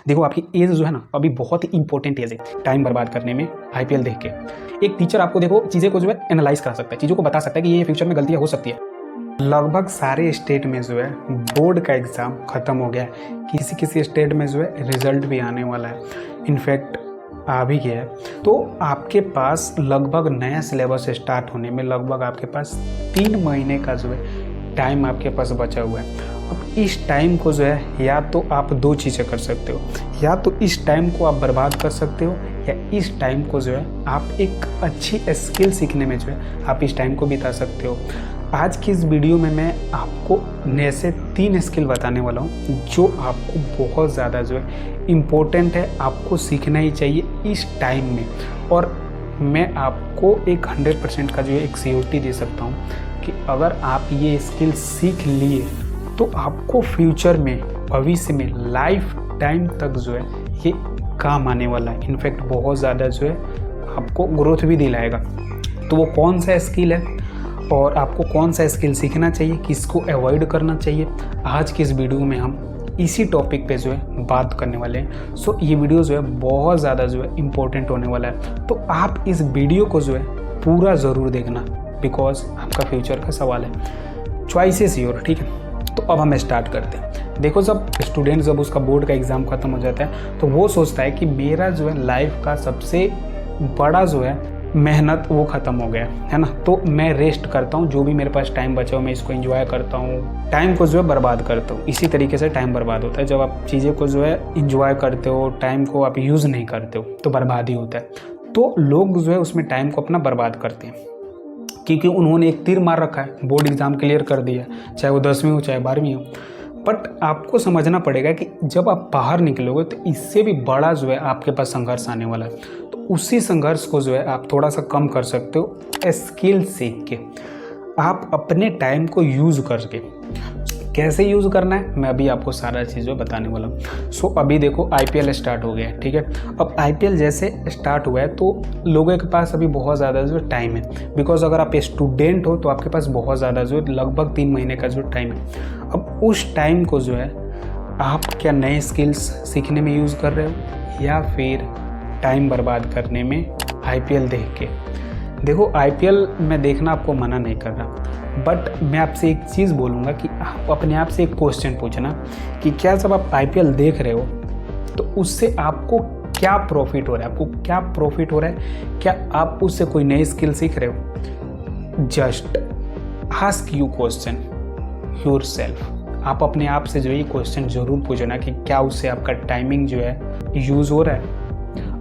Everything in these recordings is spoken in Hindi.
देखो आपकी एज जो है ना अभी बहुत ही इंपॉर्टेंट एज है टाइम बर्बाद करने में आईपीएल देख के। एक टीचर आपको देखो चीज़ें को जो है एनालाइज कर सकता है, चीज़ों को बता सकता है कि ये फ्यूचर में गलतियाँ हो सकती है। लगभग सारे स्टेट में जो है बोर्ड का एग्ज़ाम ख़त्म हो गया है, किसी किसी स्टेट में जो है रिजल्ट भी आने वाला है, इनफैक्ट आ भी गया है। तो आपके पास लगभग नया सिलेबस स्टार्ट होने में लगभग आपके पास 3 महीने का जो है टाइम आपके पास बचा हुआ है। अब इस टाइम को जो है या तो आप 2 चीज़ें कर सकते हो, या तो इस टाइम को आप बर्बाद कर सकते हो या इस टाइम को जो है आप एक अच्छी स्किल सीखने में जो है आप इस टाइम को बिता सकते हो। आज की इस वीडियो में मैं आपको ऐसे 3 स्किल बताने वाला हूँ जो आपको बहुत ज़्यादा जो है इम्पोर्टेंट है, आपको सीखना ही चाहिए इस टाइम में। और मैं आपको एक 100% का जो है एक सियोरिटी दे सकता हूँ कि अगर आप ये स्किल सीख लिए तो आपको फ्यूचर में, भविष्य में, लाइफ टाइम तक जो है ये काम आने वाला है। इनफैक्ट बहुत ज़्यादा जो है आपको ग्रोथ भी दिलाएगा। तो वो कौन सा स्किल है और आपको कौन सा स्किल सीखना चाहिए, किसको अवॉइड करना चाहिए, आज के इस वीडियो में हम इसी टॉपिक पे जो है बात करने वाले हैं। सो ये वीडियो जो है बहुत ज़्यादा जो है इम्पोर्टेंट होने वाला है, तो आप इस वीडियो को जो है पूरा ज़रूर देखना, बिकॉज आपका फ्यूचर का सवाल है। चॉइस इज योर, ठीक है। तो अब हम स्टार्ट करते हैं। देखो जब स्टूडेंट जब उसका बोर्ड का एग्ज़ाम ख़त्म हो जाता है तो वो सोचता है कि मेरा जो है लाइफ का सबसे बड़ा जो है मेहनत वो ख़त्म हो गया है ना, तो मैं रेस्ट करता हूँ, जो भी मेरे पास टाइम बचा हो मैं इसको एंजॉय करता हूँ, टाइम को जो है बर्बाद करता हूँ। इसी तरीके से टाइम बर्बाद होता है। जब आप चीज़ें को जो है एंजॉय करते हो, टाइम को आप यूज़ नहीं करते हो तो बर्बाद ही होता है। तो लोग जो है उसमें टाइम को अपना बर्बाद करते हैं क्योंकि उन्होंने एक तीर मार रखा है, बोर्ड एग्ज़ाम क्लियर कर दिया, चाहे वो 10वीं हो चाहे 12वीं हो। बट आपको समझना पड़ेगा कि जब आप बाहर निकलोगे तो इससे भी बड़ा जो है आपके पास संघर्ष आने वाला है। तो उसी संघर्ष को जो है आप थोड़ा सा कम कर सकते हो स्किल सीख के, आप अपने टाइम को यूज़ करके। कैसे यूज़ करना है मैं अभी आपको सारा चीज़ें बताने वाला हूँ। सो अभी देखो आईपीएल स्टार्ट हो गया है, ठीक है। अब आईपीएल जैसे स्टार्ट हुआ है तो लोगों के पास अभी बहुत ज़्यादा जो टाइम है, बिकॉज अगर आप स्टूडेंट हो तो आपके पास बहुत ज़्यादा जो लगभग 3 महीने का जो टाइम है। अब उस टाइम को जो है आप क्या नए स्किल्स सीखने में यूज़ कर रहे हो या फिर टाइम बर्बाद करने में आईपीएल देख के। देखो आईपीएल में देखना आपको मना नहीं कर रहा, बट मैं आपसे एक चीज़ बोलूँगा कि आप अपने आप से एक क्वेश्चन पूछना कि क्या जब आप आईपीएल देख रहे हो तो उससे आपको क्या प्रॉफिट हो रहा है, आपको क्या प्रॉफिट हो रहा है, क्या आप उससे कोई नई स्किल सीख रहे हो। Just ask you question yourself. आप अपने आप से जो है ये क्वेश्चन ज़रूर पूछना कि क्या उससे आपका टाइमिंग जो है यूज़ हो रहा है।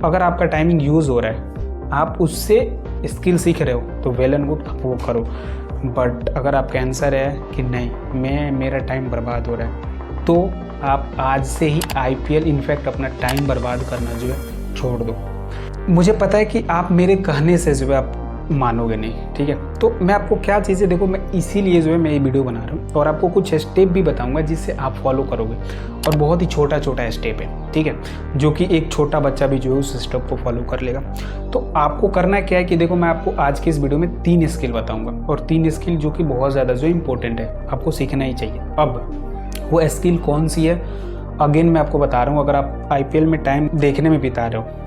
अगर आपका टाइमिंग यूज़ हो रहा है, आप उससे स्किल सीख रहे हो तो वेल एंड गुड, आप वो करो। बट अगर आपका आंसर है कि नहीं मेरा टाइम बर्बाद हो रहा है, तो आप आज से ही आईपीएल इनफैक्ट अपना टाइम बर्बाद करना जो है छोड़ दो। मुझे पता है कि आप मेरे कहने से जो है आप मानोगे नहीं, ठीक है। तो मैं आपको क्या चीज़ें, देखो मैं इसीलिए जो है मैं ये वीडियो बना रहा हूँ और आपको कुछ स्टेप भी बताऊंगा जिससे आप फॉलो करोगे। और बहुत ही छोटा छोटा स्टेप है, ठीक है, जो कि एक छोटा बच्चा भी जो है उस स्टेप को फॉलो कर लेगा। तो आपको करना क्या है कि देखो मैं आपको आज के इस वीडियो में 3 स्किल बताऊँगा, और 3 स्किल जो कि बहुत ज़्यादा जो इंपॉर्टेंट है, आपको सीखना ही चाहिए। अब वो स्किल कौन सी है, अगेन मैं आपको बता रहा हूँ, अगर आप आईपीएल में टाइम देखने में बिता रहे हो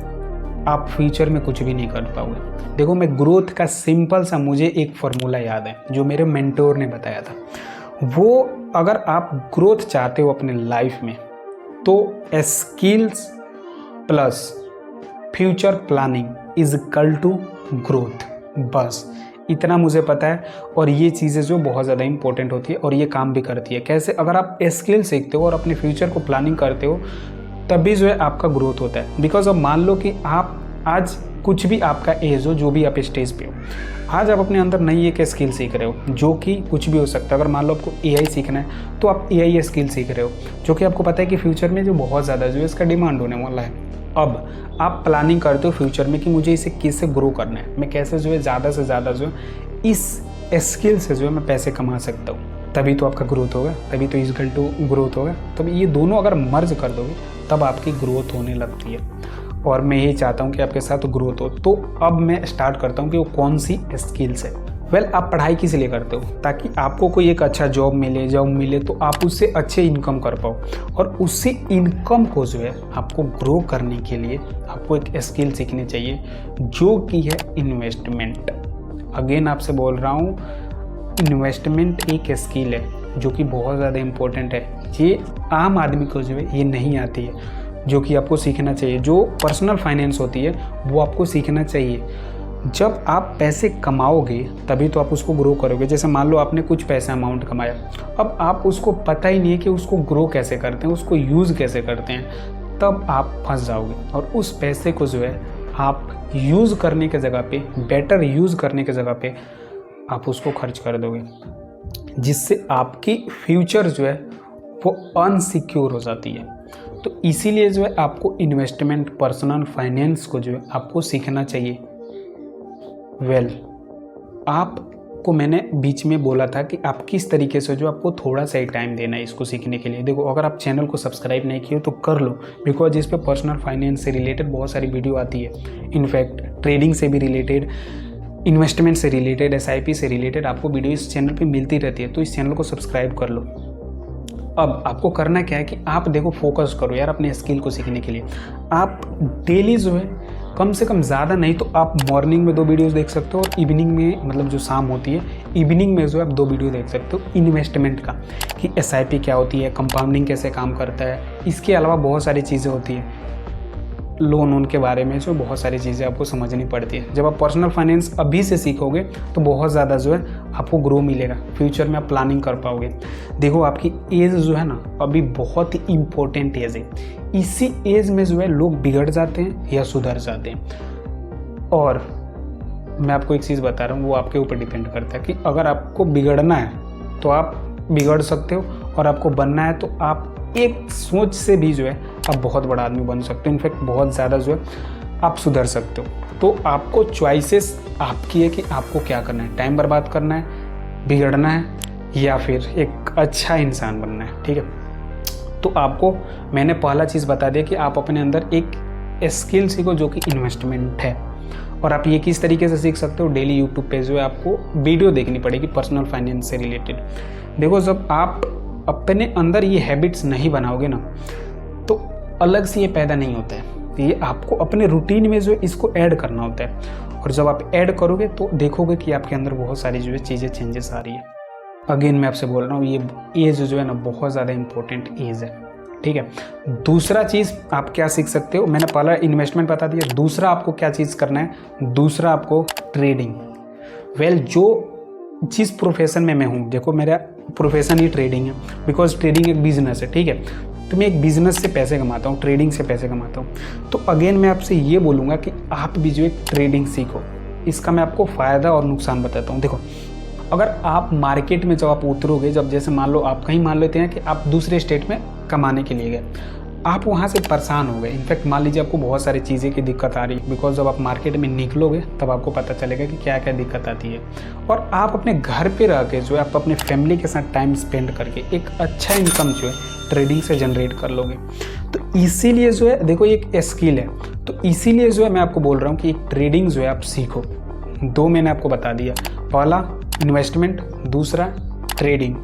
आप फ्यूचर में कुछ भी नहीं कर पाओगे। देखो मैं ग्रोथ का सिंपल सा, मुझे एक फार्मूला याद है जो मेरे मेंटोर ने बताया था। वो अगर आप ग्रोथ चाहते हो अपने लाइफ में तो skills plus future planning is equal to growth. बस इतना मुझे पता है, और ये चीज़ें जो बहुत ज़्यादा इंपॉर्टेंट होती है और ये काम भी करती है। कैसे, अगर आप स्किल सीखते हो और अपने फ्यूचर को प्लानिंग करते हो तभी जो है आपका ग्रोथ होता है। बिकॉज अब मान लो कि आप आज कुछ भी आपका एज हो, जो भी आप स्टेज पे हो, आज आप अपने अंदर नई एक स्किल सीख रहे हो जो कि कुछ भी हो सकता है। अगर मान लो आपको एआई सीखना है तो आप एआई स्किल सीख रहे हो, जो कि आपको पता है कि फ्यूचर में जो बहुत ज़्यादा जो है इसका डिमांड होने वाला है। अब आप प्लानिंग करते हो फ्यूचर में कि मुझे इसे कैसे ग्रो करना है, मैं कैसे जो है ज़्यादा से ज़्यादा जो है इस स्किल से जो है मैं पैसे कमा सकता हूँ, तभी तो आपका ग्रोथ होगा, तभी तो इक्वल टू ग्रोथ होगा। तब ये दोनों अगर मर्ज कर दोगे तब आपकी ग्रोथ होने लगती है, और मैं यही चाहता हूँ कि आपके साथ ग्रोथ हो। तो अब मैं स्टार्ट करता हूँ कि वो कौन सी स्किल्स है। आप पढ़ाई किस लिए करते हो? ताकि आपको कोई एक अच्छा जॉब मिले तो आप उससे अच्छे इनकम कर पाओ, और उससे इनकम को जो है आपको ग्रो करने के लिए आपको एक स्किल सीखनी चाहिए जो कि है इन्वेस्टमेंट। अगेन आपसे बोल रहा हूँ, इन्वेस्टमेंट एक स्किल है जो कि बहुत ज़्यादा इम्पोर्टेंट है। ये आम आदमी को जो है ये नहीं आती है, जो कि आपको सीखना चाहिए। जो पर्सनल फाइनेंस होती है वो आपको सीखना चाहिए। जब आप पैसे कमाओगे तभी तो आप उसको ग्रो करोगे। जैसे मान लो आपने कुछ पैसा अमाउंट कमाया, अब आप उसको पता ही नहीं है कि उसको ग्रो कैसे करते हैं, उसको यूज़ कैसे करते हैं, तब आप फंस जाओगे। और उस पैसे को जो है आप यूज़ करने के जगह पे, बेटर यूज़ करने के जगह पे आप उसको खर्च कर दोगे, जिससे आपकी फ्यूचर जो है वो अनसिक्योर हो जाती है। तो इसीलिए जो है आपको इन्वेस्टमेंट, पर्सनल फाइनेंस को जो है आपको सीखना चाहिए। आपको मैंने बीच में बोला था कि आप किस तरीके से जो आपको थोड़ा सा ही टाइम देना है इसको सीखने के लिए। देखो, अगर आप चैनल को सब्सक्राइब नहीं किए तो कर लो, बिकॉज इस पे पर्सनल फाइनेंस से रिलेटेड बहुत सारी वीडियो आती है। इनफैक्ट ट्रेडिंग से भी रिलेटेड, इन्वेस्टमेंट से रिलेटेड, SIP से रिलेटेड आपको वीडियो इस चैनल पे मिलती रहती है। तो इस चैनल को सब्सक्राइब कर लो। अब आपको करना क्या है कि आप देखो, फोकस करो यार अपने स्किल को सीखने के लिए। आप डेली जो है कम से कम ज़्यादा नहीं तो आप मॉर्निंग में 2 वीडियोस देख सकते हो, और इवनिंग में, मतलब जो शाम होती है इवनिंग में जो है आप 2 वीडियो देख सकते हो इन्वेस्टमेंट का, कि SIP क्या होती है, कंपाउंडिंग कैसे काम करता है। इसके अलावा बहुत सारी चीज़ें होती हैं, लोन के बारे में जो बहुत सारी चीज़ें आपको समझनी पड़ती है। जब आप पर्सनल फाइनेंस अभी से सीखोगे तो बहुत ज़्यादा जो है आपको ग्रो मिलेगा, फ्यूचर में आप प्लानिंग कर पाओगे। देखो, आपकी एज जो है ना अभी बहुत ही इम्पोर्टेंट एज है। इसी एज में जो है लोग बिगड़ जाते हैं या सुधर जाते हैं। और मैं आपको एक चीज़ बता रहा हूँ, वो आपके ऊपर डिपेंड करता है कि अगर आपको बिगड़ना है तो आप बिगड़ सकते हो, और आपको बनना है तो आप एक सोच से भी जो है आप बहुत बड़ा आदमी बन सकते हो। इनफैक्ट बहुत ज़्यादा जो है आप सुधर सकते हो। तो आपको चॉइसेस आपकी है कि आपको क्या करना है, टाइम बर्बाद करना है, बिगड़ना है, या फिर एक अच्छा इंसान बनना है। ठीक है, तो आपको मैंने पहला चीज़ बता दिया कि आप अपने अंदर एक स्किल सीखो जो कि इन्वेस्टमेंट है। और आप ये किस तरीके से सीख सकते हो, डेली यूट्यूब पे जो है आपको वीडियो देखनी पड़ेगी पर्सनल फाइनेंस से रिलेटेड। देखो, जब आप अपने अंदर ये हैबिट्स नहीं बनाओगे ना तो अलग से ये पैदा नहीं होता है। ये आपको अपने रूटीन में जो है इसको ऐड करना होता है, और जब आप ऐड करोगे तो देखोगे कि आपके अंदर बहुत सारी जो है चीज़ें चेंजेस आ रही है। अगेन मैं आपसे बोल रहा हूँ, ये एज जो है ना बहुत ज़्यादा इंपॉर्टेंट एज है। ठीक है, दूसरा चीज़ आप क्या सीख सकते हो, मैंने पहला इन्वेस्टमेंट बता दिया। दूसरा आपको क्या चीज़ करना है, दूसरा आपको ट्रेडिंग। जो जिस प्रोफेशन में मैं हूँ, देखो मेरा प्रोफेशन ही ट्रेडिंग है, बिकॉज ट्रेडिंग एक बिजनेस है। ठीक है, तो मैं एक बिजनेस से पैसे कमाता हूँ, ट्रेडिंग से पैसे कमाता हूँ। तो अगेन मैं आपसे ये बोलूँगा कि आप भी जो एक ट्रेडिंग सीखो। इसका मैं आपको फ़ायदा और नुकसान बताता हूँ। देखो, अगर आप मार्केट में जब आप उतरोगे, जब जैसे मान लो आप कहीं, मान लेते हैं कि आप दूसरे स्टेट में कमाने के लिए गए, आप वहाँ से परेशान हो गए। इनफैक्ट मान लीजिए आपको बहुत सारी चीज़ें की दिक्कत आ रही है, बिकॉज जब आप मार्केट में निकलोगे तब आपको पता चलेगा कि क्या क्या दिक्कत आती है। और आप अपने घर पे रह के जो है आप अपने फैमिली के साथ टाइम स्पेंड करके एक अच्छा इनकम जो है ट्रेडिंग से जनरेट कर लोगे। तो इसीलिए जो है देखो, एक स्किल है, तो इसीलिए जो है मैं आपको बोल रहा हूँ कि ट्रेडिंग जो है आप सीखो। 2 मैंने आपको बता दिया, पहला इन्वेस्टमेंट, दूसरा ट्रेडिंग।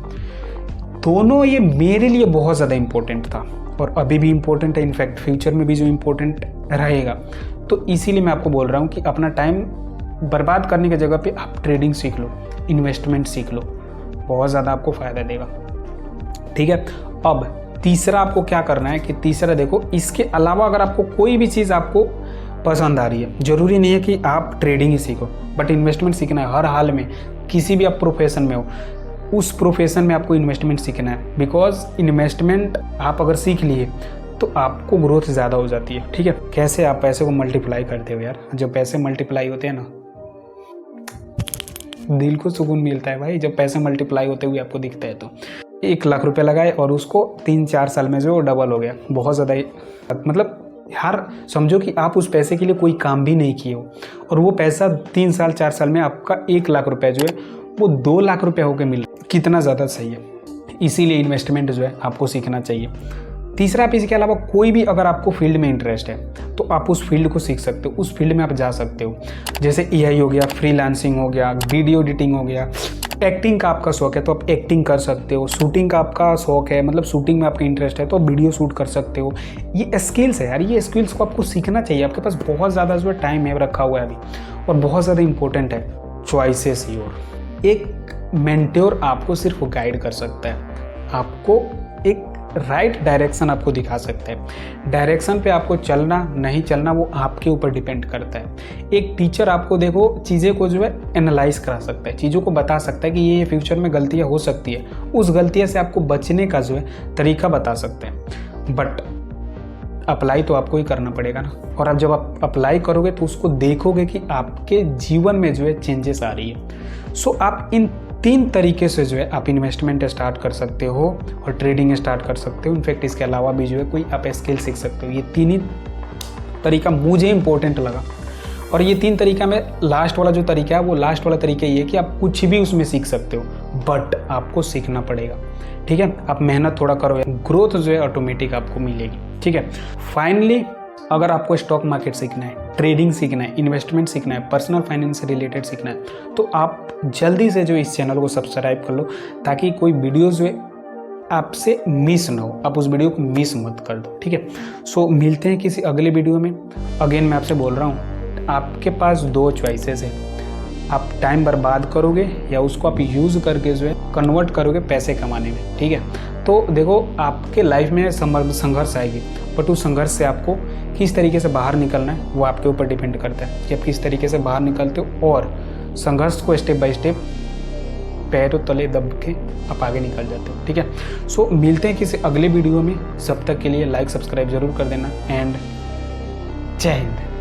दोनों ये मेरे लिए बहुत ज़्यादा इम्पोर्टेंट था और अभी भी इम्पोर्टेंट है, इनफैक्ट फ्यूचर में भी जो इम्पोर्टेंट रहेगा। तो इसीलिए मैं आपको बोल रहा हूँ कि अपना टाइम बर्बाद करने की जगह पे आप ट्रेडिंग सीख लो, इन्वेस्टमेंट सीख लो, बहुत ज़्यादा आपको फ़ायदा देगा। ठीक है, अब तीसरा आपको क्या करना है कि तीसरा देखो, इसके अलावा अगर आपको कोई भी चीज़ आपको पसंद आ रही है, ज़रूरी नहीं है कि आप ट्रेडिंग ही सीखो, बट इन्वेस्टमेंट सीखना है हर हाल में। किसी भी आप प्रोफेशन में हो, उस प्रोफेशन में आपको इन्वेस्टमेंट सीखना है, बिकॉज इन्वेस्टमेंट आप अगर सीख लिए तो आपको ग्रोथ ज़्यादा हो जाती है। ठीक है, कैसे आप पैसे को मल्टीप्लाई करते हो यार, जब पैसे मल्टीप्लाई होते हैं ना दिल को सुकून मिलता है भाई, जब पैसे मल्टीप्लाई होते हुए आपको दिखता है। तो 1 लाख रुपए लगाए और उसको 3-4 साल में जो डबल हो गया, बहुत ज़्यादा मतलब यार समझो कि आप उस पैसे के लिए कोई काम भी नहीं किए हो और वो पैसा 3 साल 4 साल में आपका 1 लाख रुपए जो है वो 2 लाख रुपए होकर मिल, कितना ज़्यादा सही है। इसीलिए इन्वेस्टमेंट जो है आपको सीखना चाहिए। तीसरा, आप इसके अलावा कोई भी अगर आपको फील्ड में इंटरेस्ट है, तो आप उस फील्ड को सीख सकते हो, उस फील्ड में आप जा सकते हो। जैसे एआई हो गया, फ्रीलांसिंग हो गया, वीडियो एडिटिंग हो गया, एक्टिंग का आपका शौक है तो आप एक्टिंग कर सकते हो, शूटिंग का आपका शौक है, मतलब शूटिंग में आपका इंटरेस्ट है तो आप वीडियो शूट कर सकते हो। ये स्किल्स है यार, ये स्किल्स को आपको सीखना चाहिए। आपके पास बहुत ज़्यादा जो टाइम है रखा हुआ है अभी, और बहुत ज़्यादा इंपॉर्टेंट है चॉइसेस योर। एक मेंटोर आपको सिर्फ गाइड कर सकता है, आपको एक राइट डायरेक्शन आपको दिखा सकता है। डायरेक्शन पे आपको चलना नहीं चलना वो आपके ऊपर डिपेंड करता है। एक टीचर आपको देखो चीज़ें को जो है एनालाइज करा सकता है, चीज़ों को बता सकता है कि ये फ्यूचर में गलतियाँ हो सकती है, उस गलतियों से आपको बचने का जो है तरीका बता सकते हैं। बट अप्लाई तो आपको ही करना पड़ेगा ना, और अब जब आप अप्लाई करोगे तो उसको देखोगे कि आपके जीवन में जो है चेंजेस आ रही है। सो आप इन 3 तरीके से जो है आप इन्वेस्टमेंट स्टार्ट कर सकते हो और ट्रेडिंग स्टार्ट कर सकते हो। इनफैक्ट इसके अलावा भी जो है कोई आप स्किल सीख सकते हो। ये 3 ही तरीका मुझे इंपॉर्टेंट लगा, और ये 3 तरीका में लास्ट वाला जो तरीका है वो लास्ट वाला तरीका ये है कि आप कुछ भी उसमें सीख सकते हो, बट आपको सीखना पड़ेगा। ठीक है, आप मेहनत थोड़ा करो, ग्रोथ जो है ऑटोमेटिक आपको मिलेगी। ठीक है, फाइनली अगर आपको स्टॉक मार्केट सीखना है, ट्रेडिंग सीखना है, इन्वेस्टमेंट सीखना है, पर्सनल फाइनेंस से रिलेटेड सीखना है, तो आप जल्दी से जो इस चैनल को सब्सक्राइब कर लो, ताकि कोई वीडियो जो है आपसे मिस ना हो, आप उस वीडियो को मिस मत कर दो। ठीक है, सो मिलते हैं किसी अगले वीडियो में। अगेन मैं आपसे बोल रहा हूँ, आपके पास 2 चॉइसेस हैं, आप टाइम बर्बाद करोगे या उसको आप यूज़ करके जो है कन्वर्ट करोगे पैसे कमाने में। ठीक है, तो देखो आपके लाइफ में संघर्ष आएगी, बट उस संघर्ष से आपको किस तरीके से बाहर निकलना है वो आपके ऊपर डिपेंड करता है कि आप किस तरीके से बाहर निकलते हो, और संघर्ष को स्टेप बाय स्टेप पैरों तले दब के आप आगे निकल जाते हो। ठीक है, सो मिलते हैं किसी अगले वीडियो में। सब तक के लिए लाइक सब्सक्राइब जरूर कर देना, एंड जय हिंद।